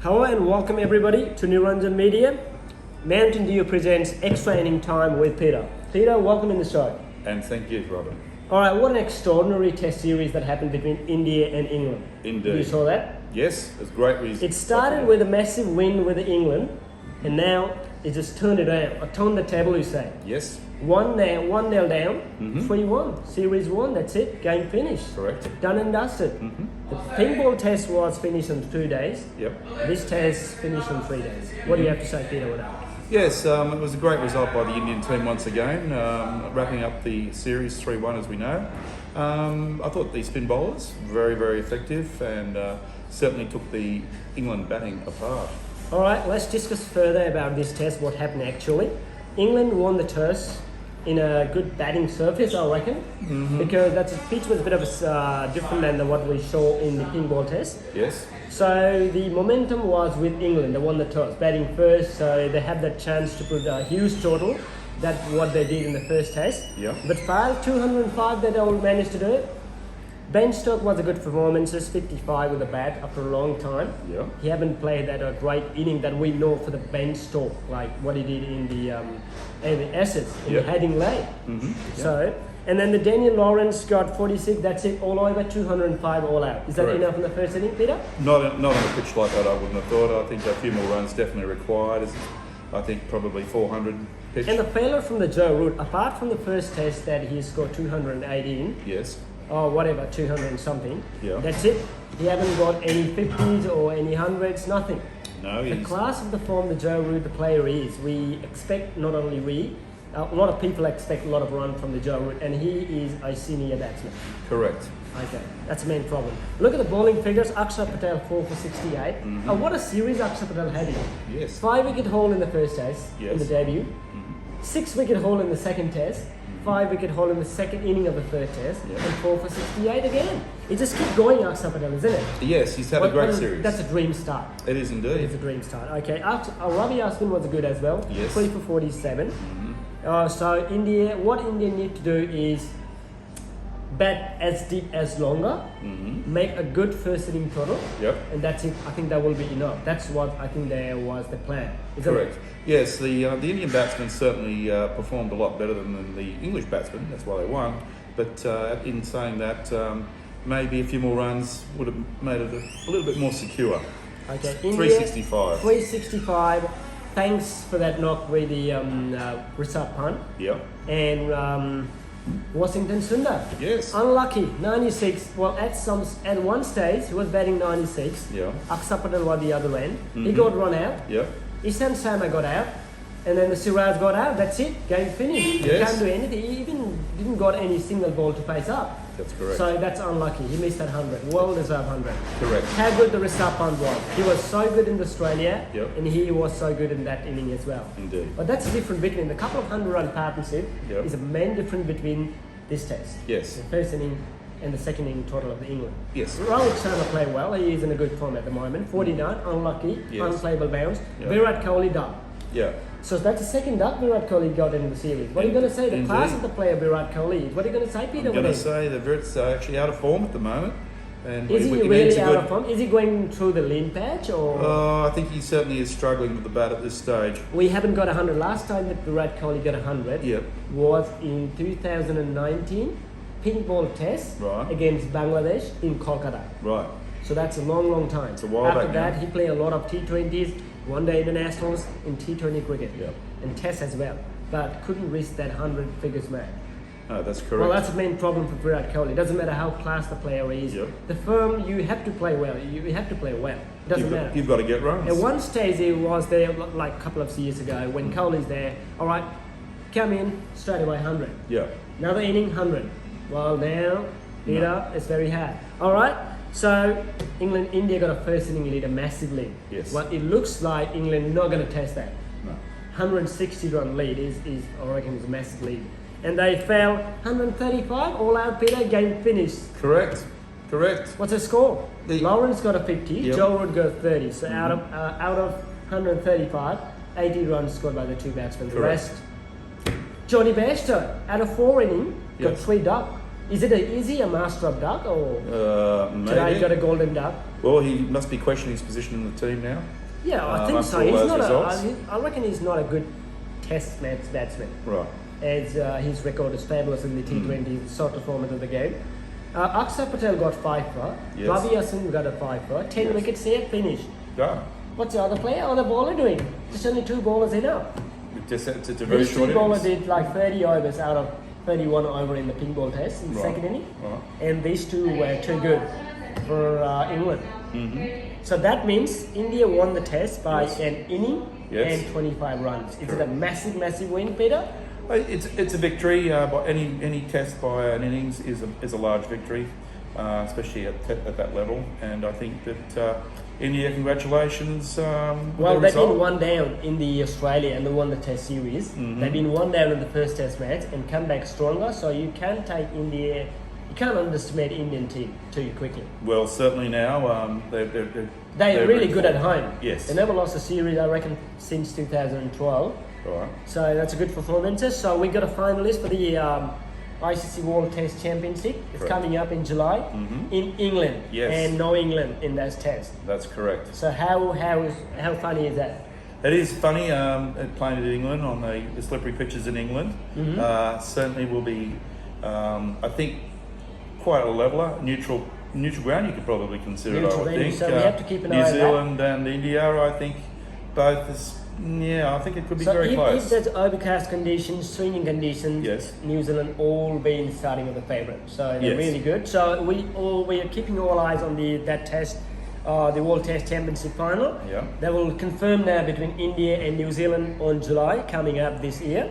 Hello and welcome everybody to Niranjan Media. Mountain Dew presents Extra Inning Time with Peter. Peter, welcome in the show. And thank you, Robin. Alright, what an extraordinary test series that happened between India and England. Indeed. You saw that? Yes, it's great reason. It started with a massive win with England and now it just turned it around. Turned the table, you say. Yes. 1-0 down, 3-1. Series 1, that's it. Game finished. Correct. Done and dusted. The ping ball test was finished in 2 days. Yep. This test finished in 3 days. What do you have to say, Peter, with that? Yes, it was a great result by the Indian team once again, wrapping up the series 3-1 as we know. I thought the spin bowlers very, very effective and certainly took the England batting apart. Alright, let's discuss further about this test, what happened actually. England won the toss in a good batting surface, I reckon, because that pitch was a bit of different than what we saw in the ping ball test. Yes. So the momentum was with England. They won the toss, batting first, so they had that chance to put a huge total. That's what they did in the first test. Yeah. But 205 they all managed to do it. Ben Stokes was a good performance, just 55 with the bat after a long time. Yeah. He haven't played that a great inning that we know for the Ben Stokes, like what he did in the Essex, in the heading late. So, and then the Daniel Lawrence got 46, that's it, all over, 205 all out. Is that Correct. enough in the first inning, Peter? Not on a pitch like that, I wouldn't have thought. I think a few more runs definitely required. I think probably 400 pitch. And the failure from the Joe Root, apart from the first test that he scored 218, Yes. or whatever, 200 and something. Yeah. That's it. He haven't got any 50s or any 100s, nothing. No, The he's... class of the form the Joe Root, the player is, we expect, not only we, a lot of people expect a lot of run from the Joe Root, and he is a senior batsman. Correct. Okay, that's the main problem. Look at the bowling figures. Akshar Patel 4 for 68. What a series Akshar Patel had here. Yes. 5-wicket haul in the first test, in Yes. the debut. 6-wicket haul in the second test. 5-wicket haul in the second inning of the third test. Yeah. And 4 for 68 again. It just keeps going, Akshar Patel, isn't it? Yes, he's had a great series. That's a dream start. It is indeed. It's a dream start. Okay, Ravi Ashwin was good as well. Yes. 3 for 47. So India, what India need to do is bat as deep as longer, make a good first inning total, Yep. and that's it. I think that will be enough. That's what I think there was the plan. Isn't Correct. it? Yes, the Indian batsmen certainly performed a lot better than the English batsmen. That's why they won. But in saying that, maybe a few more runs would have made it a little bit more secure. Okay, 365. 365. Thanks for that knock with the Rishabh Pant Yep. and Washington Sundar. Yes. Unlucky, 96. Well, at one stage he was batting 96. Yeah. Akshar Patel was the other end. He got run out. Yep. Ishan Sharma got out, and then the Siraj got out. That's it. Game finished. He Yes. can't do anything. He even didn't got any single ball to face up. That's correct. So that's unlucky. He missed that 100. Well deserved 100. Correct. How good the Rishabh Pant was. He was so good in Australia, Yep. and he was so good in that inning as well. Indeed. But that's the difference between the couple of 100-run partnership. Yep. Is the main difference between this test. Yes. The first inning and the second inning total of the England. Yes. Rohit Sharma played well. He is in a good form at the moment. 49, unlucky, Yes. unplayable bounce. Yep. Virat Kohli done. Yeah. So that's the second duck Virat Kohli got in the series. What are you going to say? The Indeed. class of the player Virat Kohli. What are you going to say, Peter? I'm going to say that Virat's actually out of form at the moment. And Is he needs really a out good- of form? Is he going through the lean patch or? I think he certainly is struggling with the bat at this stage. We haven't got 100. Last time that Virat Kohli got 100 Yep. was in 2019 pink ball test Right. against Bangladesh in Kolkata. Right. So that's a long, long time. It's a while After back that, now. he played a lot of T20s, one-day internationals, in T20 cricket, Yep. and Tests as well, but couldn't reach that 100 figures mark. No, that's correct. Well, that's the main problem for Virat Kohli. It doesn't matter how class the player is. Yep. The firm, you have to play well. You have to play well. It doesn't matter. You've got to get runs. At one stage, he was there like a couple of years ago when Kohli's there. All right, come in straight away 100. Yeah. Another inning 100. Well, now Peter, it's very hard. All right. So India got a first inning lead, a massive lead. Yes. Well, it looks like England not going to test that. No. 160-run lead is I reckon is a massive lead. And they fell 135 all out. Peter, game finished. Correct. Correct. What's the score? The- Lawrence got a 50. Yep. Joe Root got 30. So out of 135, 80 runs scored by the two batsmen. The Correct. rest, Johnny Bairstow out of 4 innings got Yes. 3 duck. Is he a master of duck or today he got a Maybe. golden duck? Well, he must be questioning his position in the team now. Yeah, I think after so. all He's those not results. I reckon he's not a good test match batsman. Right. As his record is fabulous in the T20 sort of format of the game. Akshar Patel got 5 for. Yes. Ravi Hassan got a 5 for. 10 Yes. wickets here, finished. Go. What's the other player or the bowler doing? Just only 2 bowlers enough. It's a very These short 2 bowlers innings. did like 30 overs out of 31 over in the pink ball test in the Right. second inning. Right. And these 2 were too good for England. So that means India won the test by Yes. an inning Yes. and 25 runs. Is it a Correct. massive win, Peter? It's a victory. By any test by an innings is a large victory, especially at that level. And I think that India, congratulations. Well, with they've the result. been 1 down in the Australia and they won the Test series. They've been 1 down in the first Test match and come back stronger. So you can't take India. You can't underestimate Indian team too quickly. Well, certainly now They're really good at home. Yes. They never lost a series, I reckon, since 2012. Right. So that's a good performance. So we got a finalist for the ICC World Test Championship. It's Correct. coming up in July in England. Yes. And no England in those tests. That's correct. So how funny is that? It is funny playing in England on the slippery pitches in England. Certainly will be, I think, quite a leveler, neutral ground. You could probably consider it. Neutral I would venue, think. so we have to keep an eye New on that. Zealand and India. I think both. I think it could be So very if close. there's overcast conditions, swinging conditions, Yes. New Zealand all been starting with a favourite. So they're Yes. really good. So we are keeping all eyes on that test, the World Test Championship final. Yeah. They will confirm now between India and New Zealand on July coming up this year.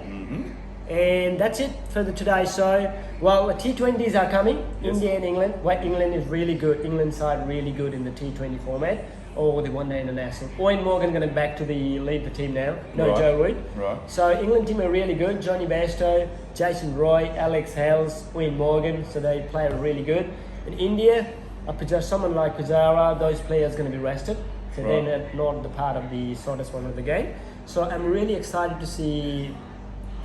And that's it for the today's show. Well, the T20s are coming. Yes. India and England. Well, England is really good. England side really good in the T20 format. Or the one-day international. Owen Morgan going to back to lead the team now. No Right. Joe Root. Right. So England team are really good. Johnny Bairstow, Jason Roy, Alex Hales, Owen Morgan. So they play really good. In India, someone like Pujara, those players going to be rested. So Right. they're not the part of the shortest one of the game. So I'm really excited to see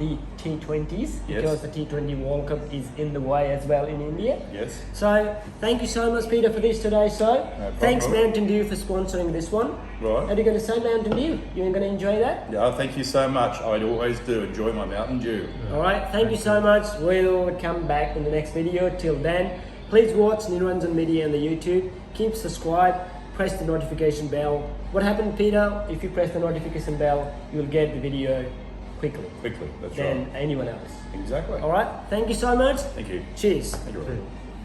the T20s because the T20 World Cup is in the way as well in India. Yes. So thank you so much, Peter, for this today's show. problem. Thanks, Mountain Dew, for sponsoring this one. Right. What are you going to say, Mountain Dew? You're going to enjoy that? Yeah. Thank you so much. I always do enjoy my Mountain Dew. All right. Thank you so much. We'll come back in the next video. Till then, please watch Niranjan Media on the YouTube. Keep subscribed. Press the notification bell. What happened, Peter? If you press the notification bell, you'll get the video quickly Quickly. That's than right. anyone else. Exactly. All right. Thank you so much. Thank you. Cheers. Thank you.